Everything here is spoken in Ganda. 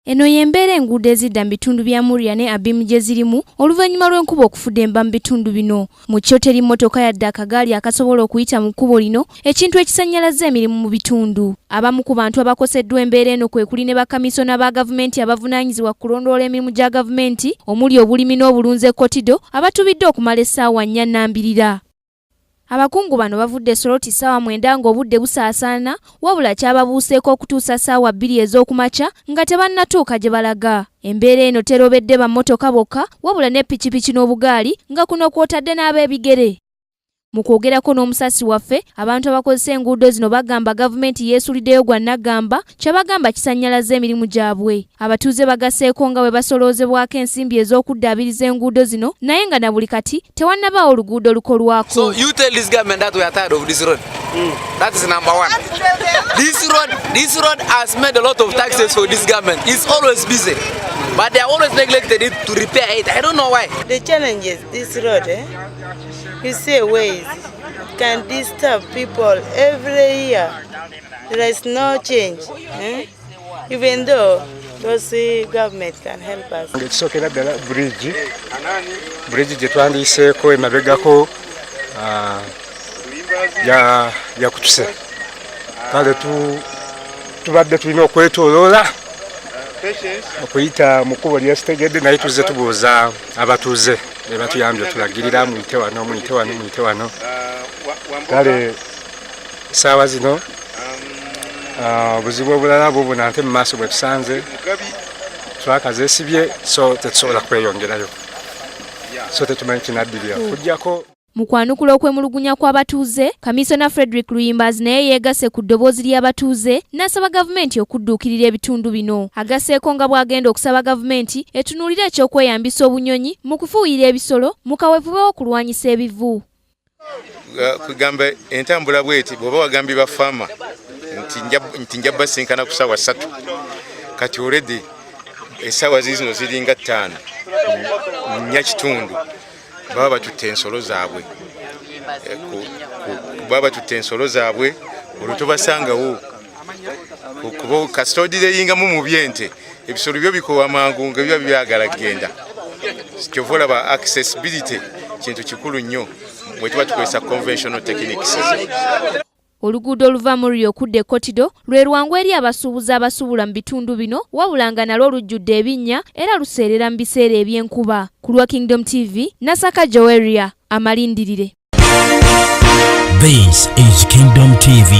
Eno yembeera enguudo ezidda mu bitundu bya Muria ne Abimu gye zirimu oluvannyuma lw'enkuba okufudemba mu bitundu bino. Mu kyo teri mmotoka yadde akagaali akasobola okuyita mu kkubo lino, ekintu ekisannyalazza emirimu mu bitundu. Abamu ku bantu abakoseddwa embeera eno kwe kuli ne bakamisona ba gavumenti abavunaanyizibwa kulondoola emirimu gya gavumenti omuli obulimi n'obulunzi Kotido abatubidde okumala essaawa 4 nnambirira. Abakungu bano bavudde Soroti ssaawa 9 ng'obudde busaasaana, wabula kyababuuseeko okutuusa ssaawa 2 ez'okumakya nga tebannatuuka gye balaga. Embeera eno terobedde bammotoka bokka, wabula ne ppikipiki n'obugaali nga kuno kw'otadde n'ab'ebigere. Mu kwogerako n'omusasi waffe, abantu abakozesa enguudo zino bagamba gavumenti yeesuliddeyo gwa Nagamba, kye bagamba kisannyalazza emirimu gyabwe. Abatuuze bagasseeko nga bwe basoloozebwako ensimbi ez'okuddaabiriza enguudo zino, naye nga na buli kati tewannabaawo oluguudo lukolwako. So you tell this government that we are tired of this road. That is number one. This road has made a lot of taxes for this government. It's always busy. But they are always neglected it to repair it. I don't know why. The challenge is this road, you see ways can disturb people every year. There is no change. Even though those government can help us. Ekisokera ddala bridge gye twandiiseeko emabegako ya kutuse. Kale tubadde tulina okwetooloola okuyita mu kkubo lyesitegedde naye tuzze tubuuza abatuuze be batuyambye tulagirira muyite wano. Kale essaawa zino obuzibu obulala bubuna nte mu maaso bwe tusanze twakazeesibye so tetusobola kweyongerayo so tetumanyi kinaddirira kujjako. Mu kwanukula okwemulugunya kw'abatuuze, Kamisona Frederick Luyimbazi naye yeegasse ku ddoboozi ly'abatuuze n'asaba gavumenti okudduukirira ebitundu bino. Agasseeko nga bw'agenda okusaba gavumenti etunuulire ekyokweyambisa obunyonyi mu kufuuyira ebisolo mu kaweefube w'okulwanyisa ebivu. Kugamba entambula bweti bw'oba wagambye ba faama nti nja basinkana ku ssaawa 3 kati already essaawa zino ziringa 5 nnya kitundu baba batutte ensolo zaabwe olwo tobasangawo kuba kasitodire yingamu mu byente ebisolo byo bikowa mangu nga biba byagala kgenda kyova olaba accessibility kintu kikulu nnyo bwe tuba tukozesa conventional techniques. Oluguudo oluva Muria okudda Kotido lwe lwangu eri abasuubuzi abasuubula mu bitundu bino, wabula nga nalwo lujjudde ebinnya era luseerera mu biseera eby'enkuba. Ku lwa Kingdom TV, Nasaka Joeria, amalindirire. This is Kingdom TV.